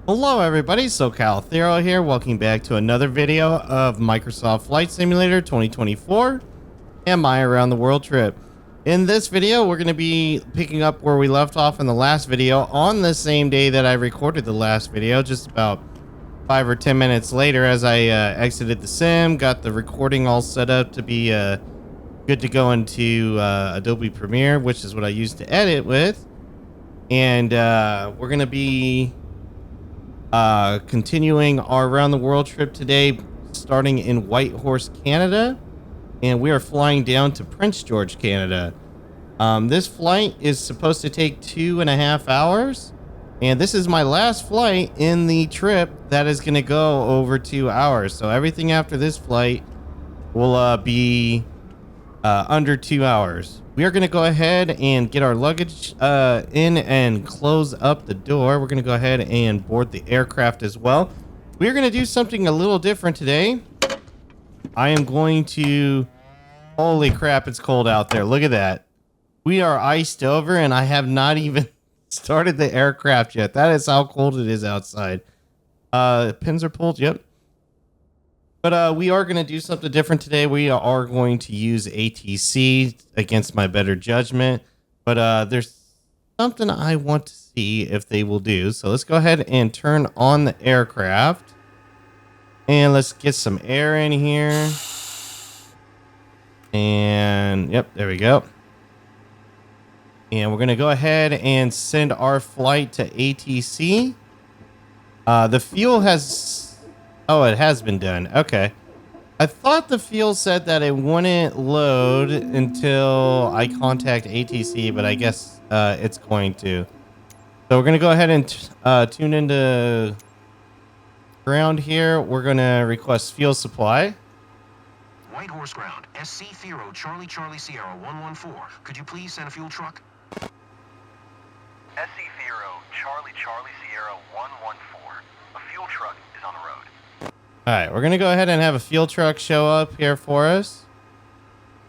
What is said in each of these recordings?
Hello everybody, socalthero here. Welcome back to another video of Microsoft Flight Simulator 2024 and my around the world trip. In this video, we're going to be picking up where we left off in the last video on the same day that I recorded the last video, just about 5 or 10 minutes later as I exited the sim, got the recording all set up to be good to go into Adobe Premiere, which is what I used to edit with. And we're going to be continuing our around the world trip today, starting in Whitehorse, Canada, and we are flying down to Prince George, Canada. This flight is supposed to take 2.5 hours, and this is my last flight in the trip that is going to go over 2 hours. So everything after this flight will be under 2 hours. We are going to go ahead and get our luggage in and close up the door. We're going to go ahead and board the aircraft as well. We are going to do something a little different today. I am going to... Holy crap, it's cold out there. Look at that. We are iced over, and I have not even started the aircraft yet. That is how cold it is outside. Pins are pulled. Yep. But we are going to do something different today. We are going to use ATC against my better judgment. But there's something I want to see if they will do. So let's go ahead and turn on the aircraft. And let's get some air in here. And, yep, there we go. And we're going to go ahead and send our flight to ATC. The fuel has... Oh, it has been done. Okay. I thought the fuel said that it wouldn't load until I contact ATC, but I guess it's going to. So we're going to go ahead and tune into ground here. We're going to request fuel supply. Whitehorse ground, SC Thero, Charlie Sierra 114. Could you please send a fuel truck? SC Thero, Charlie Sierra 114. A fuel truck is on the road. All right, we're going to go ahead and have a fuel truck show up here for us.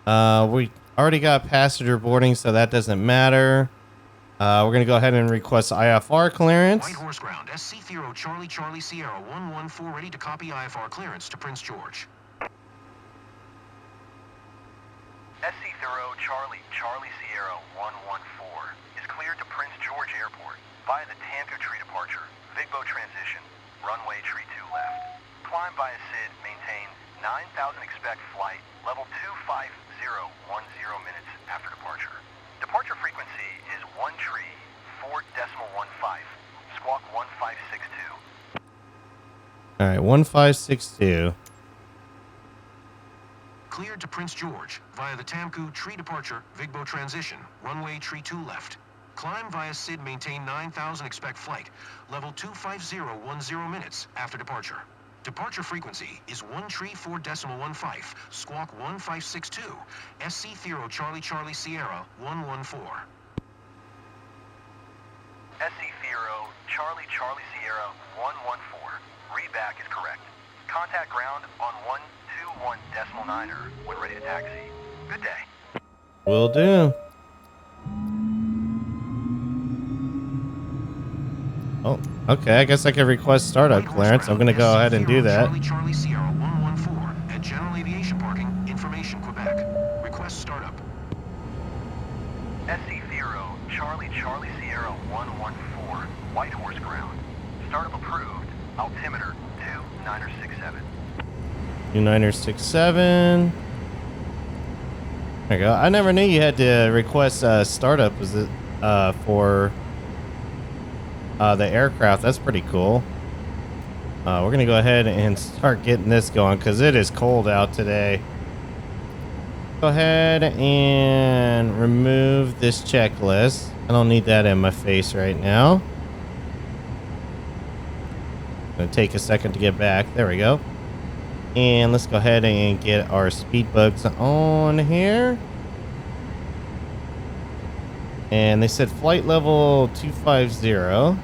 We already got passenger boarding, so that doesn't matter. We're going to go ahead and request IFR clearance. Whitehorse ground, SC Thero, Charlie Sierra 114, ready to copy IFR clearance to Prince George. SC Thero, Charlie Sierra 114 is cleared to Prince George Airport via the Tampa tree departure, Vigbo transition, runway tree 2 left. Climb via SID, maintain 9,000 expect flight, level 250, 10 minutes after departure. Departure frequency is 1 tree, 4.15, squawk 1562. All right, 1562. Cleared to Prince George via the Tamku tree departure, Vigbo transition, runway tree 2 left. Climb via SID, maintain 9,000 expect flight, level 250, 10 minutes after departure. Departure frequency is 1 tree 4.15, squawk 1562, SC Thero, Charlie Sierra 114. SC Thero, Charlie Sierra 114. Readback is correct. Contact ground on 121.9er when ready to taxi. Good day. Will do. Oh, okay. I guess I can request startup clearance. I'm going to go ahead and do that. Charlie Sierra 114 at General Aviation Parking, Information, Quebec. Request startup. SC Thero, Charlie Sierra 114, Whitehorse ground. Startup approved. Altimeter 2967. 2967. There you go. I never knew you had to request startup. Was it for the aircraft? That's pretty cool. We're gonna go ahead and start getting this going because it is cold out today. Go ahead and remove this checklist. I don't need that in my face right now. Gonna take a second to get back. There we go. And let's go ahead and get our speed bugs on here. And they said flight level 250.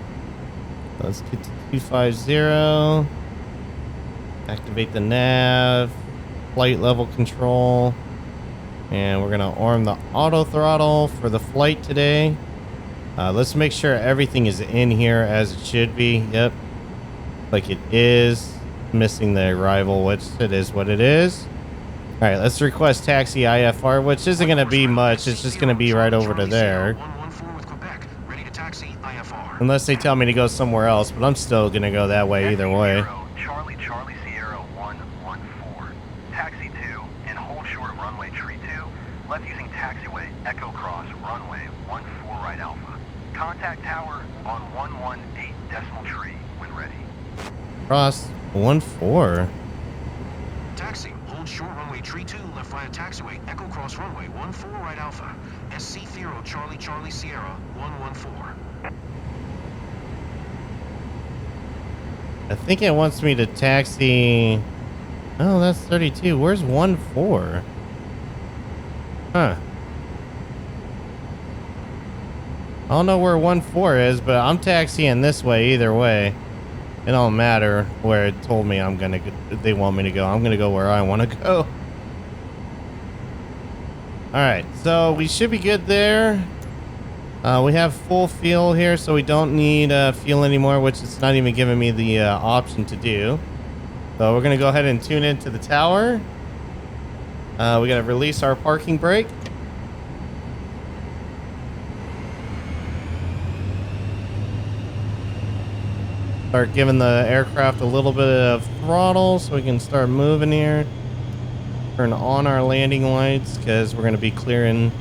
Let's get to 250. Activate the nav. Flight level control. And we're going to arm the auto throttle for the flight today. Let's make sure everything is in here as it should be. Yep. Like it is missing the arrival, which it is what it is. All right, let's request taxi IFR, which isn't going to be much. It's just going to be right over to there. 114 with Quebec. Ready to taxi IFR. Unless they tell me to go somewhere else, but I'm still going to go that way either way. Charlie Charlie Sierra 114. Taxi 2 and hold short of runway tree 2. Left using taxiway Echo Cross runway 14 right Alpha. Contact tower on 118 decimal tree when ready. Cross 14. Taxi. Hold short runway tree 2 left via taxiway Echo Cross runway 14 right Alpha. SC Thero Charlie Charlie Sierra 114. I think it wants me to taxi. Oh, that's 32. Where's 14? Huh. I don't know where 14 is, but I'm taxiing this way either way. It don't matter where it told me I'm gonna. They want me to go. I'm gonna go where I want to go. All right, so we should be good there. We have full fuel here, so we don't need fuel anymore, which it's not even giving me the option to do. So we're gonna go ahead and tune into the tower. We gotta release our parking brake. Start giving the aircraft a little bit of throttle so we can start moving here. Turn on our landing lights because we're going to be clearing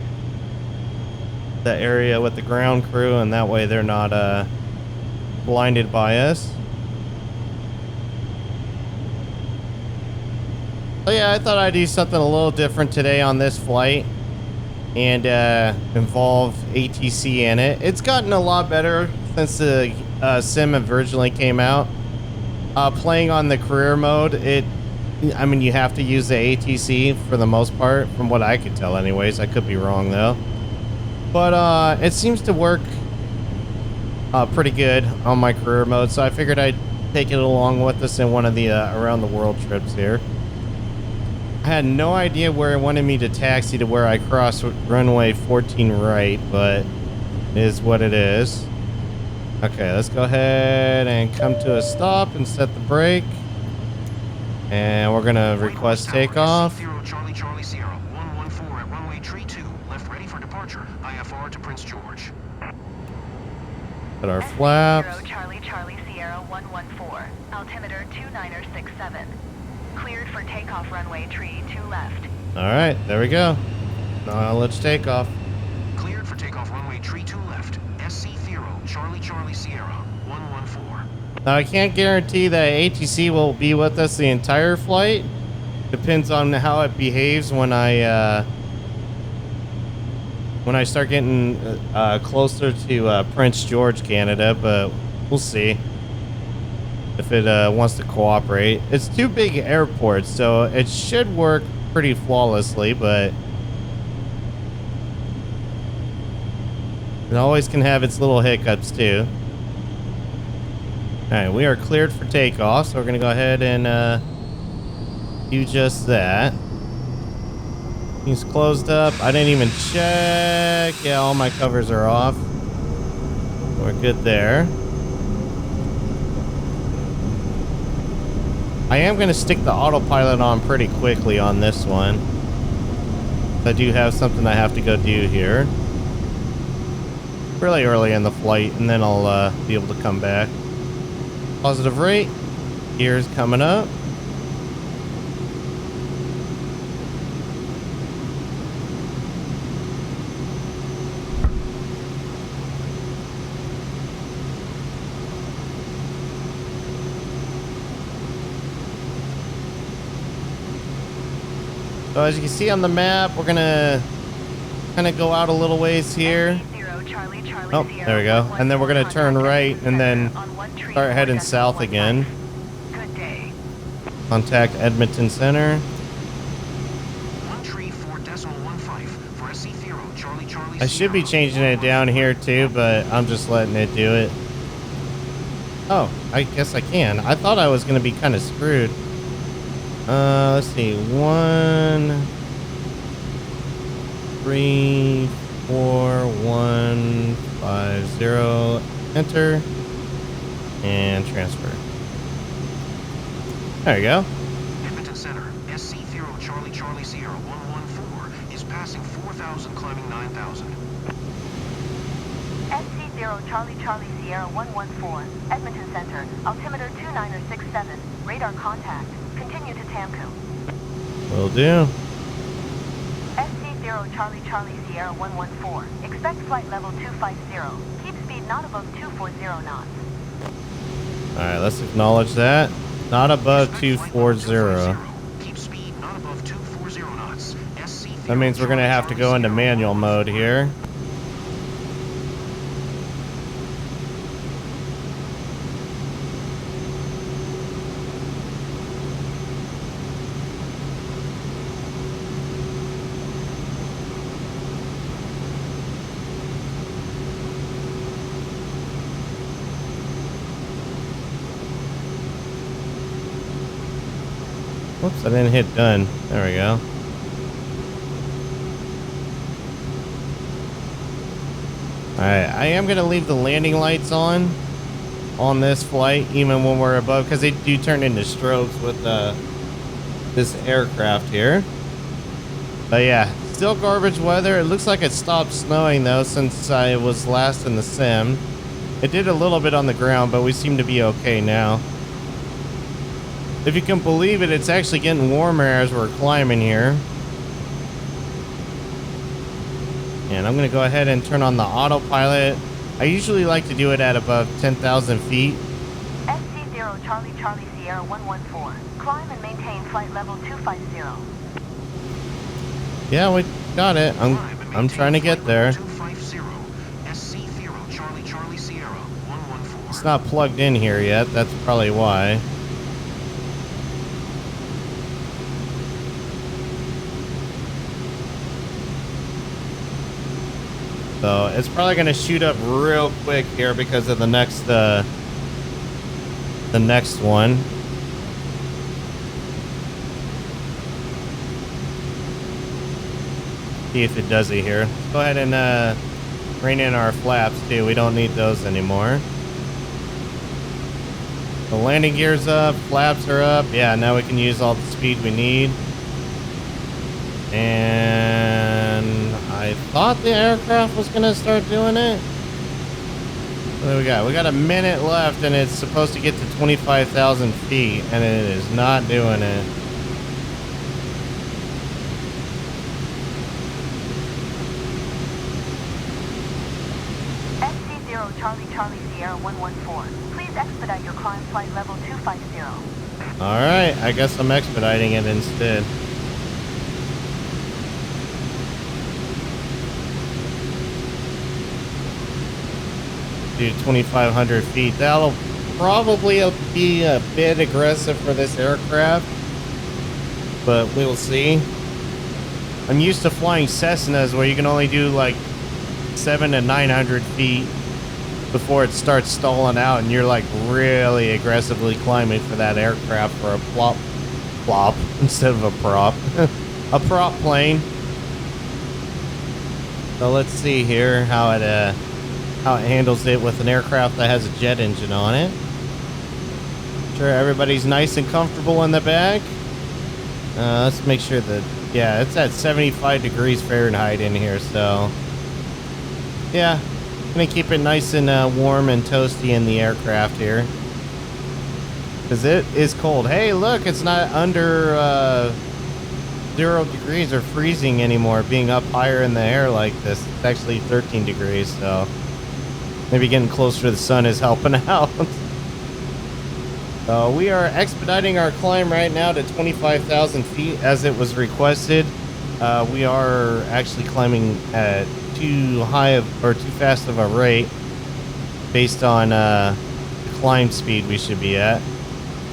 the area with the ground crew, and that way they're not blinded by us. So yeah, I thought I'd do something a little different today on this flight and involve ATC in it. It's gotten a lot better since the sim originally came out. Playing on the career mode, I mean, you have to use the ATC for the most part, from what I could tell anyways. I could be wrong though. But it seems to work pretty good on my career mode, so I figured I'd take it along with us in one of the around the world trips here. I had no idea where it wanted me to taxi to where I crossed runway 14 right, but it is what it is. Okay, let's go ahead and come to a stop and set the brake. And we're gonna request takeoff. Charlie Charlie Sierra 114 at runway tree 2, left ready for departure. IFR to Prince George. Put our flaps. Charlie Charlie Sierra 114. Altimeter 2967. Cleared for takeoff runway tree 2 left. All right, there we go. Now let's take off. Cleared for takeoff runway tree 2 left. SC Thero Charlie Charlie Sierra 114. Now I can't guarantee that ATC will be with us the entire flight. Depends on how it behaves when I start getting closer to Prince George, Canada, but we'll see if it wants to cooperate. It's two big airports, so it should work pretty flawlessly, but it always can have its little hiccups too. All right, we are cleared for takeoff, so we're gonna go ahead and do just that. He's closed up. I didn't even check. Yeah, all my covers are off. We're good there. I am going to stick the autopilot on pretty quickly on this one. I do have something I have to go do here. Really early in the flight, and then I'll be able to come back. Positive rate. Gears coming up. So as you can see on the map, we're gonna kind of go out a little ways here. Oh, there we go. And then we're gonna turn right and then start heading south again. Contact Edmonton Center. I should be changing it down here too, but I'm just letting it do it. Oh, I guess I can. I thought I was gonna be kind of screwed. Let's see. 1, 3, 4, 1, 5, 0. Enter and transfer. There you go. Edmonton Center, SC Thero Charlie Charlie Sierra 114 is passing 4,000 climbing 9,000. SC0 Charlie Charlie Sierra 114, Edmonton Center, altimeter 2967, radar contact. Continue to Tamku. Will do. SC0 Charlie Charlie Sierra 114, expect flight level 250. Keep speed not above 240 knots. Alright, let's acknowledge that. Not above Expect flight level 240. 250. Keep speed not above 240 knots. SC That means we're going to have to go into manual mode here. Whoops, I didn't hit done. There we go. Alright, I am going to leave the landing lights on this flight, even when we're above, because they do turn into strobes with this aircraft here. But yeah, still garbage weather. It looks like it stopped snowing, though, since I was last in the sim. It did a little bit on the ground, but we seem to be okay now. If you can believe it, it's actually getting warmer as we're climbing here. And I'm going to go ahead and turn on the autopilot. I usually like to do it at above 10,000 feet. SC0 Charlie Charlie Sierra 114, climb and maintain flight level 250. Yeah, we got it. I'm trying to get there. 250. SC Thero Charlie Charlie Sierra 114. It's not plugged in here yet. That's probably why. So it's probably going to shoot up real quick here because of the next one. See if it does it here. Let's go ahead and rein in our flaps too. We don't need those anymore. The landing gear's up, flaps are up. Yeah, now we can use all the speed we need. And I thought the aircraft was gonna start doing it. What do we got? We got a minute left and it's supposed to get to 25,000 feet and it is not doing it. SC0 Charlie Charlie Sierra 114, please expedite your climb flight level 250. Alright, I guess I'm expediting it instead. Do 2,500 feet. That'll probably be a bit aggressive for this aircraft, but we'll see. I'm used to flying Cessnas where you can only do like 700 to 900 feet before it starts stalling out, and you're like really aggressively climbing for that aircraft for a plop instead of a prop. A prop plane. So let's see here how it handles it with an aircraft that has a jet engine on it. Sure, everybody's nice and comfortable in the back. Let's make sure that, yeah, it's at 75 degrees Fahrenheit in here, so yeah, gonna keep it nice and warm and toasty in the aircraft here, because it is cold. Hey, look, it's not under 0 degrees or freezing anymore, being up higher in the air like this. It's actually 13 degrees, so maybe getting closer to the sun is helping out. So we are expediting our climb right now to 25,000 feet as it was requested. We are actually climbing at too fast of a rate based on the climb speed we should be at.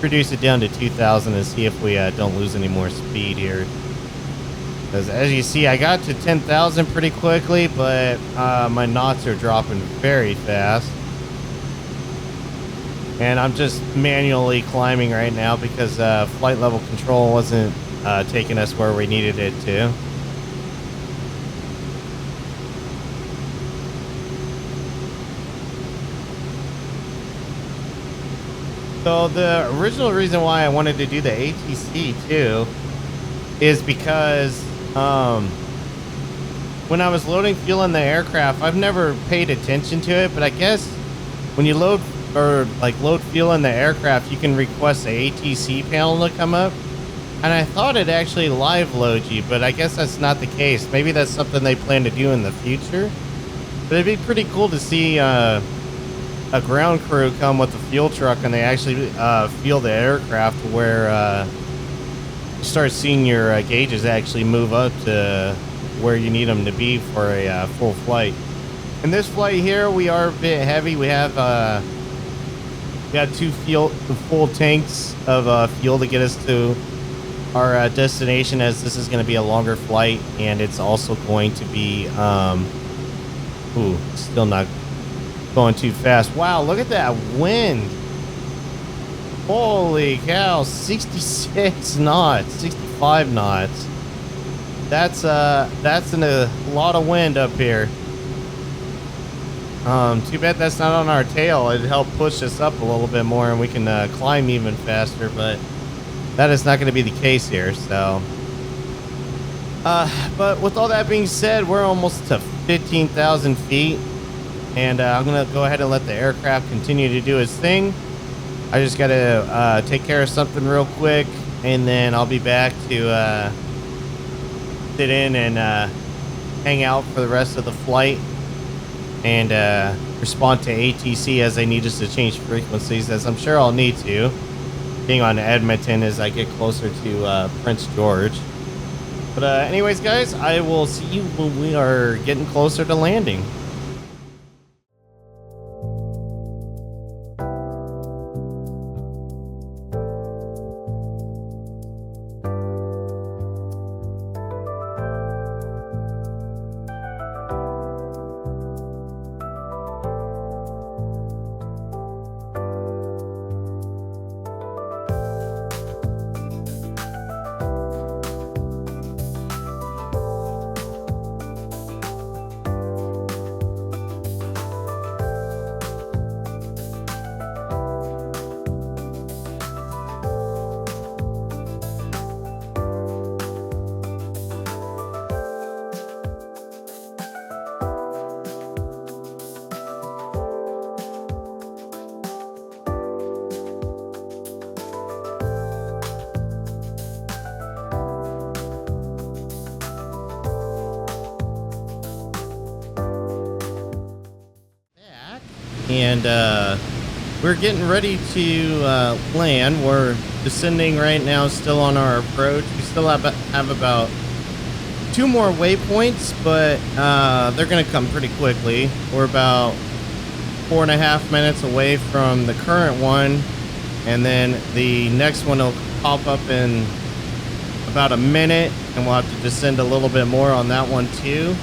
Reduce it down to 2,000 and see if we don't lose any more speed here. Because as you see, I got to 10,000 pretty quickly, but my knots are dropping very fast. And I'm just manually climbing right now because flight level control wasn't taking us where we needed it to. So the original reason why I wanted to do the ATC too is because when I was loading fuel in the aircraft, I've never paid attention to it, but I guess when you load fuel in the aircraft, you can request the ATC panel to come up. And I thought it actually live loads you, but I guess that's not the case. Maybe that's something they plan to do in the future. But it'd be pretty cool to see a ground crew come with a fuel truck and they actually feel the aircraft where you start seeing your gauges actually move up to where you need them to be for a full flight. In this flight here, we are a bit heavy. We have two full tanks of fuel to get us to our destination, as this is going to be a longer flight, and it's also going to be still not going too fast. Wow, look at that wind. Holy cow, 66 knots, 65 knots. That's a lot of wind up here. Too bad that's not on our tail. It'd help push us up a little bit more and we can climb even faster, but that is not going to be the case here. So but with all that being said, we're almost to 15,000 feet, and I'm going to go ahead and let the aircraft continue to do its thing. I just got to take care of something real quick, and then I'll be back to sit in and hang out for the rest of the flight and respond to ATC as they need us to change frequencies, as I'm sure I'll need to, being on Edmonton as I get closer to Prince George. But anyways, guys, I will see you when we are getting closer to landing. And we're getting ready to land. We're descending right now, still on our approach. We still have about 2 more waypoints, but they're going to come pretty quickly. We're about 4.5 minutes away from the current one, and then the next one will pop up in about a minute, and we'll have to descend a little bit more on that one too.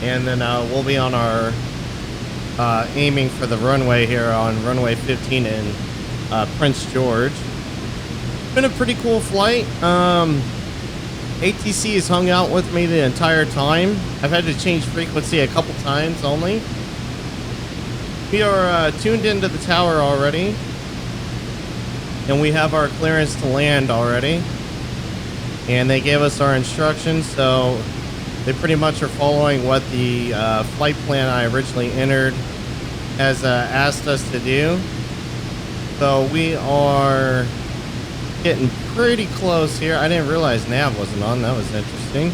And then we'll be on our aiming for the runway here on runway 15 in Prince George. It's been a pretty cool flight. ATC has hung out with me the entire time. I've had to change frequency a couple times only. We are tuned into the tower already, and we have our clearance to land already, and they gave us our instructions, so they pretty much are following what the flight plan I originally entered has asked us to do. So we are getting pretty close here. I didn't realize nav wasn't on. That was interesting.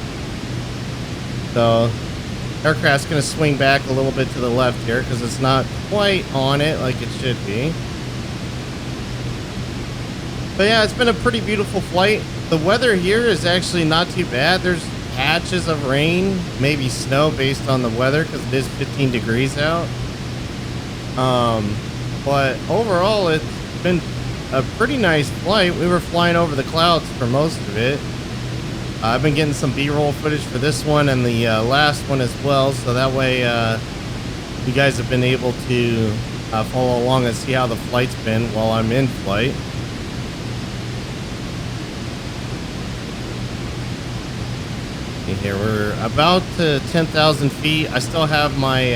So aircraft's going to swing back a little bit to the left here because it's not quite on it like it should be. But yeah, it's been a pretty beautiful flight. The weather here is actually not too bad. There's patches of rain, maybe snow based on the weather because it is 15 degrees out. But overall, it's been a pretty nice flight. We were flying over the clouds for most of it. I've been getting some B-roll footage for this one and the last one as well, so that way you guys have been able to follow along and see how the flight's been while I'm in flight. Here we're about to 10,000 feet. I still have my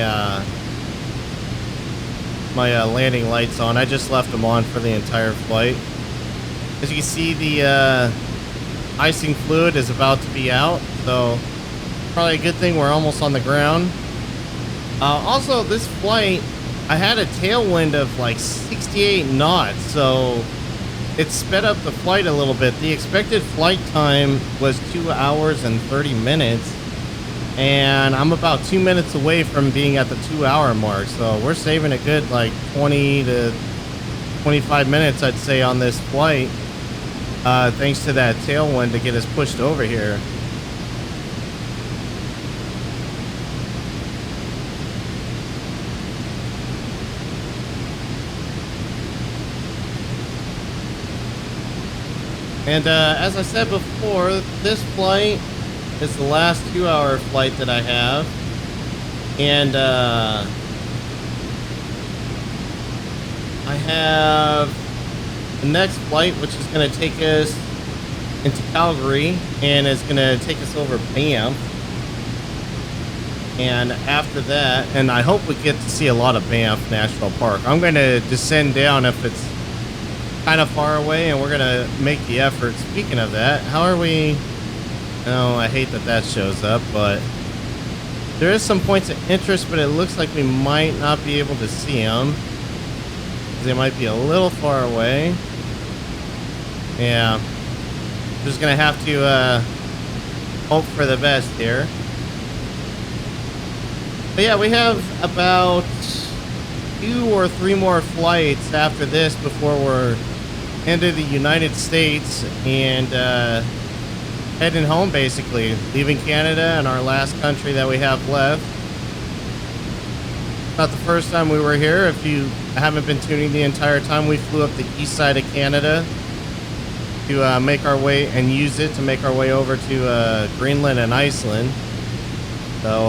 my landing lights on. I just left them on for the entire flight. As you can see, the icing fluid is about to be out, so probably a good thing we're almost on the ground. Also, this flight, I had a tailwind of like 68 knots, so it sped up the flight a little bit. The expected flight time was 2 hours and 30 minutes, and I'm about 2 minutes away from being at the 2-hour mark, so we're saving a good like 20 to 25 minutes, I'd say, on this flight, thanks to that tailwind to get us pushed over here. And as I said before, this flight is the last 2-hour flight that I have. And I have the next flight, which is going to take us into Calgary, and it's going to take us over Banff. And after that, and I hope we get to see a lot of Banff National Park. I'm going to descend down if it's kind of far away, and we're gonna make the effort. Speaking of that, how are we? Oh, I hate that that shows up, but there is some points of interest, but it looks like we might not be able to see them. They might be a little far away. Yeah, just gonna have to hope for the best here. But yeah, we have about 2 or 3 more flights after this before we're into the United States and heading home, basically, leaving Canada and our last country that we have left. Not the first time we were here. If you haven't been tuning the entire time, we flew up the east side of Canada to make our way and use it to make our way over to Greenland and Iceland. So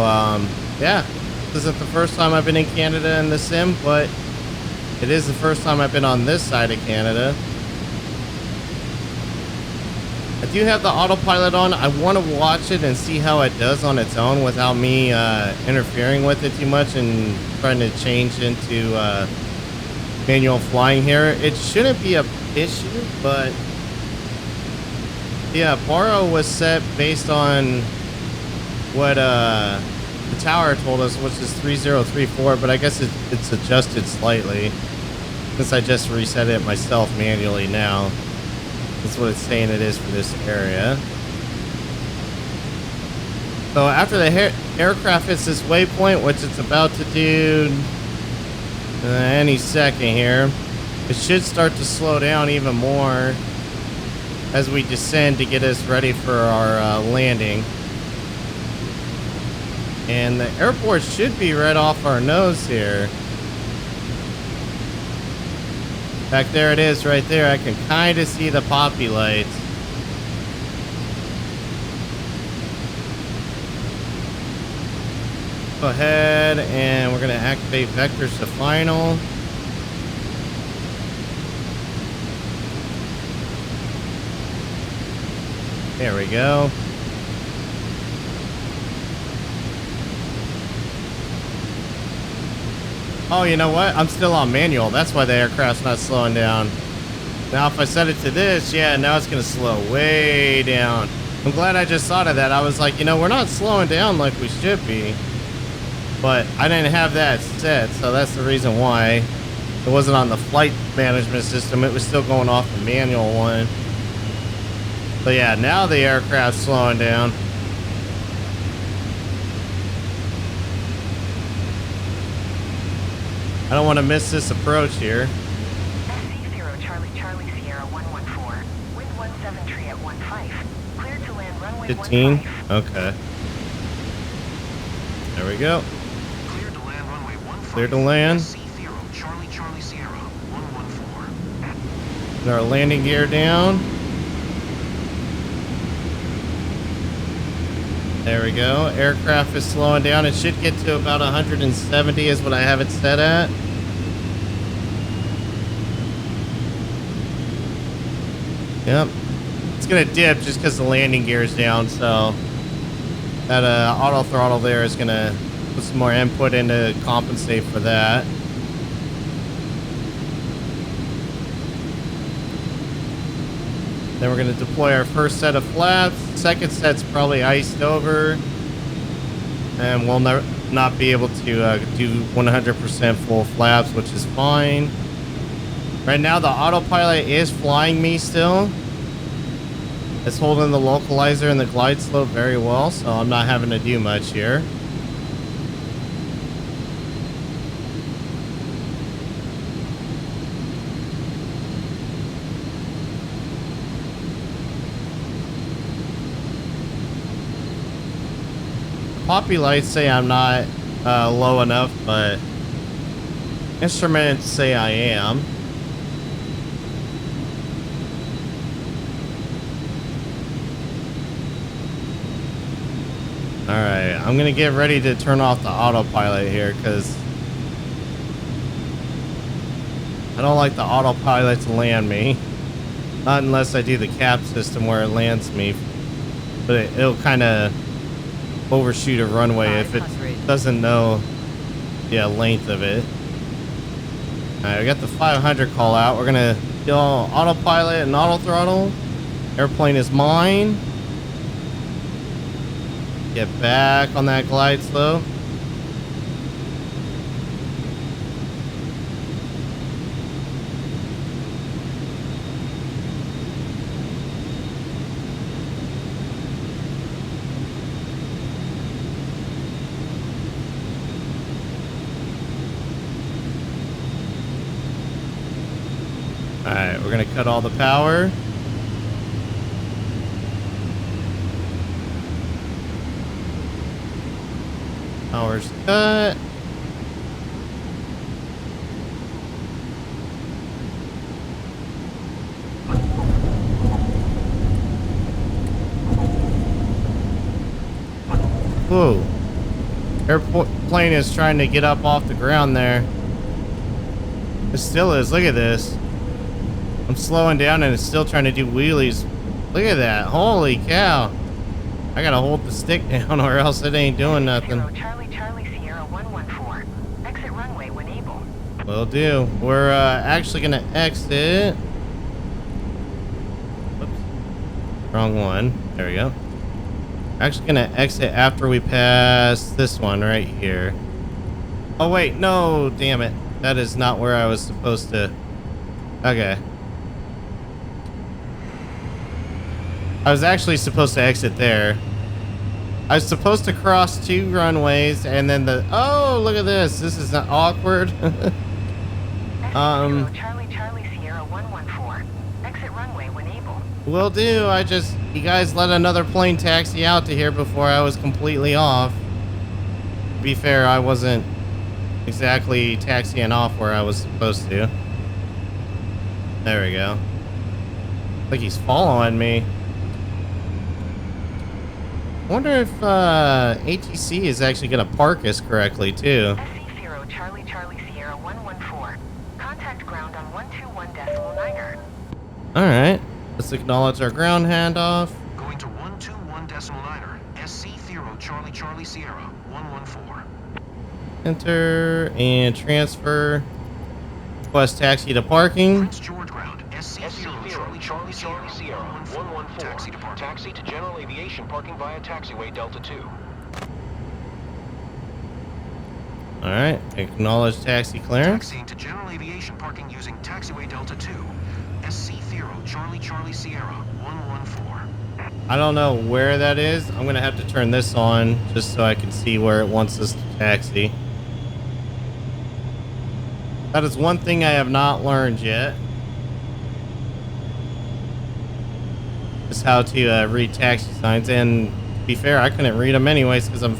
yeah, this isn't the first time I've been in Canada in the sim, but it is the first time I've been on this side of Canada. I do have the autopilot on. I want to watch it and see how it does on its own without me interfering with it too much and trying to change into manual flying here. It shouldn't be an issue, but yeah, Baro was set based on what the tower told us, which is 3034, but I guess it's adjusted slightly since I just reset it myself manually now. That's what it's saying it is for this area. So after the aircraft hits this waypoint, which it's about to do any second here, it should start to slow down even more as we descend to get us ready for our landing. And the airport should be right off our nose here. Back there it is right there. I can kind of see the poppy lights. Go ahead and we're going to activate vectors to final. There we go. Oh, you know what? I'm still on manual. That's why the aircraft's not slowing down. Now, if I set it to this, yeah, now it's going to slow way down. I'm glad I just thought of that. I was like, you know, we're not slowing down like we should be. But I didn't have that set, so that's the reason why. It wasn't on the flight management system. It was still going off the manual one. So yeah, now the aircraft's slowing down. I don't want to miss this approach here. Thero, Charlie, Charlie, Sierra 114. Wind 17 tree at 15. Cleared to land runway 15? 15. Okay. There we go. Cleared to land runway 15. Clear to land. Thero, Charlie, Charlie, Sierra 114. Put our landing gear down. There we go. Aircraft is slowing down. It should get to about 170 is what I have it set at. Yep. It's going to dip just because the landing gear is down, so that auto throttle there is going to put some more input in to compensate for that. Then we're going to deploy our first set of flaps. Second set's probably iced over. And we'll not be able to do 100% full flaps, which is fine. Right now, the autopilot is flying me still. It's holding the localizer and the glide slope very well, so I'm not having to do much here. Poppy lights say I'm not low enough, but instruments say I am. Alright, I'm gonna get ready to turn off the autopilot here because I don't like the autopilot to land me. Not unless I do the cap system where it lands me. But it'll kind of overshoot a runway if it doesn't know the length of it. Alright, we got the 500 call out. We're gonna do autopilot and auto throttle. Airplane is mine. Get back on that glide slope. Alright, we're gonna cut all the power. Power's cut. Whoa. Airplane is trying to get up off the ground there. It still is. Look at this. I'm slowing down and it's still trying to do wheelies. Look at that. Holy cow. I gotta hold the stick down or else it ain't doing nothing. Charlie Sierra 114. Exit runway when able. Will do. We're actually gonna exit. Whoops. Wrong one. There we go. Actually gonna exit after we pass this one right here. Oh wait, no, damn it. That is not where I was supposed to. Okay. I was actually supposed to exit there. I was supposed to cross 2 runways and then oh, look at this. This is not awkward. Charlie Sierra 114. Exit runway when able. Will do. You guys let another plane taxi out to here before I was completely off. To be fair, I wasn't exactly taxiing off where I was supposed to. There we go. Like he's following me. I wonder if ATC is actually going to park us correctly, too. Thero Charlie Sierra 114. Contact ground on 121.9er. Alright. Let's acknowledge our ground handoff. Going to 121.9er. SC Thero Charlie Sierra 114. Enter and transfer. Request taxi to parking. Prince George ground. SC Thero Charlie Sierra 114. Taxi to parking. Taxi to General Aviation parking via taxiway Delta 2. Alright. Acknowledge taxi clearance. Taxiing to General Aviation parking using taxiway Delta 2. SC Thero Charlie Sierra 114. I don't know where that is. I'm going to have to turn this on just so I can see where it wants us to taxi. That is one thing I have not learned yet. Is how to read taxi signs. And to be fair, I couldn't read them anyways because I'm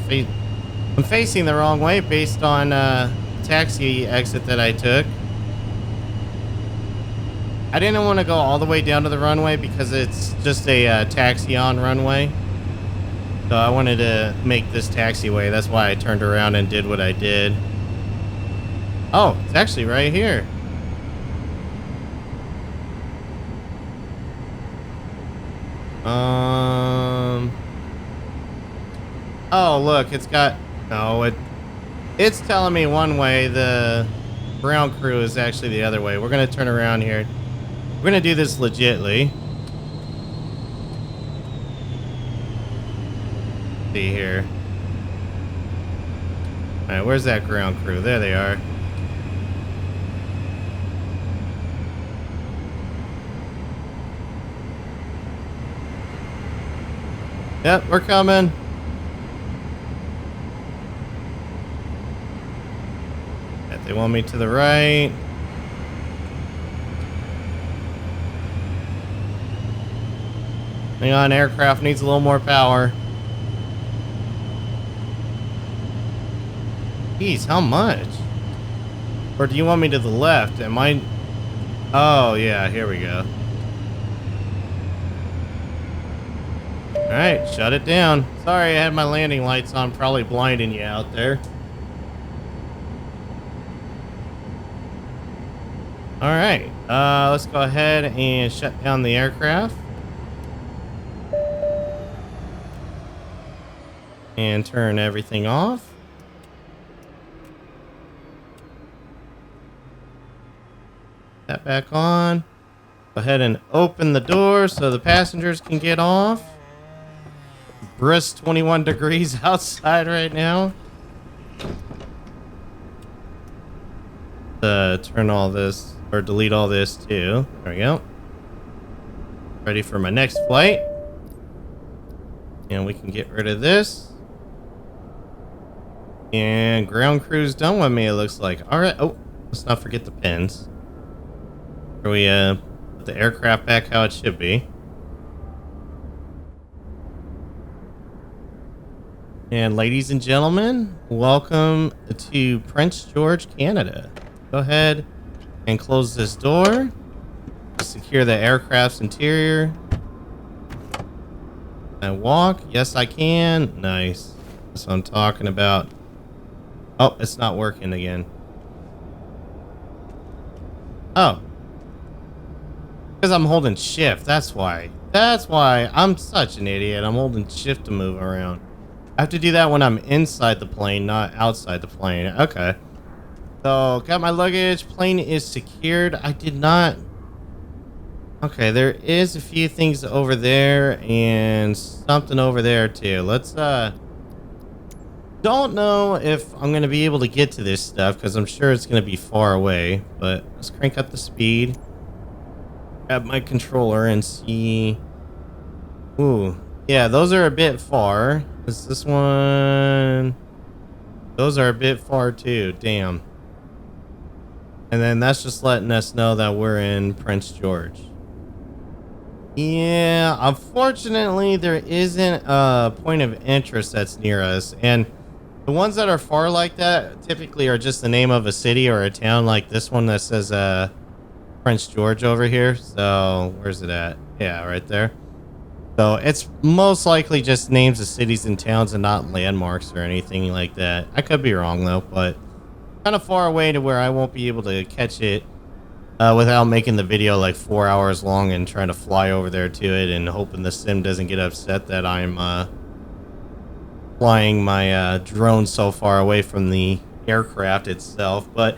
facing the wrong way based on the taxi exit that I took. I didn't want to go all the way down to the runway because it's just a taxi-on runway. So I wanted to make this taxiway. That's why I turned around and did what I did. Oh, it's actually right here. Oh, look, it's got... No, it's telling me one way. The ground crew is actually the other way. We're going to turn around here. We're going to do this legitly. See here. All right, where's that ground crew? There they are. Yep, we're coming. If they want me to the right. Hang on, aircraft needs a little more power. Jeez, how much? Or do you want me to the left? Am I... Oh, yeah, here we go. Alright, shut it down. Sorry, I had my landing lights on, probably blinding you out there. Alright, let's go ahead and shut down the aircraft. And turn everything off. That back on. Go ahead and open the door so the passengers can get off. Brisk 21 degrees outside right now. Turn all this, or delete all this too. There we go. Ready for my next flight. And we can get rid of this. And ground crew's done with me, it looks like. Alright. Oh, let's not forget the pins. Here we put the aircraft back how it should be. And ladies and gentlemen, welcome to Prince George, Canada. Go ahead and close this door. Secure the aircraft's interior. And walk. Yes, I can. Nice. That's what I'm talking about. Oh, it's not working again. Oh. Because I'm holding shift. That's why. That's why I'm such an idiot. I'm holding shift to move around. I have to do that when I'm inside the plane, not outside the plane. Okay. So, got my luggage. Plane is secured. I did not... Okay, there is a few things over there and something over there too. Let's, don't know if I'm going to be able to get to this stuff because I'm sure it's going to be far away. But let's crank up the speed. Grab my controller and see... Ooh. Yeah, those are a bit far. Is this one... Those are a bit far too. Damn. And then that's just letting us know that we're in Prince George. Yeah, unfortunately, there isn't a point of interest that's near us. And the ones that are far like that typically are just the name of a city or a town, like this one that says Prince George over here. So, where's it at? Yeah, right there. So, it's most likely just names of cities and towns and not landmarks or anything like that. I could be wrong, though, but kind of far away to where I won't be able to catch it without making the video like 4 hours long and trying to fly over there to it and hoping the sim doesn't get upset that I'm flying my drone so far away from the aircraft itself. But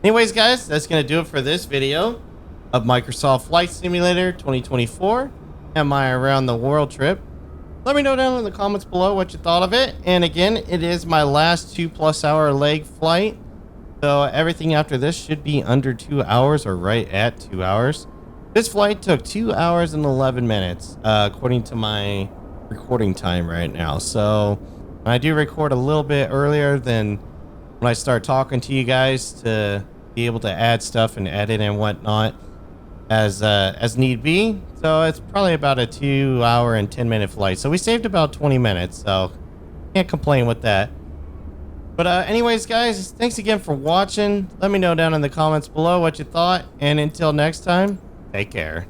anyways, guys, that's going to do it for this video of Microsoft Flight Simulator 2024 and my around the world trip. Let me know down in the comments below what you thought of it. And again, it is my last 2+ hour leg flight. So everything after this should be under 2 hours or right at 2 hours. This flight took 2 hours and 11 minutes, according to my recording time right now. So I do record a little bit earlier than when I start talking to you guys to be able to add stuff and edit and whatnot as need be. So it's probably about a 2 hour and 10 minute flight. So we saved about 20 minutes. So can't complain with that. But anyways, guys, thanks again for watching. Let me know down in the comments below what you thought. And until next time, take care.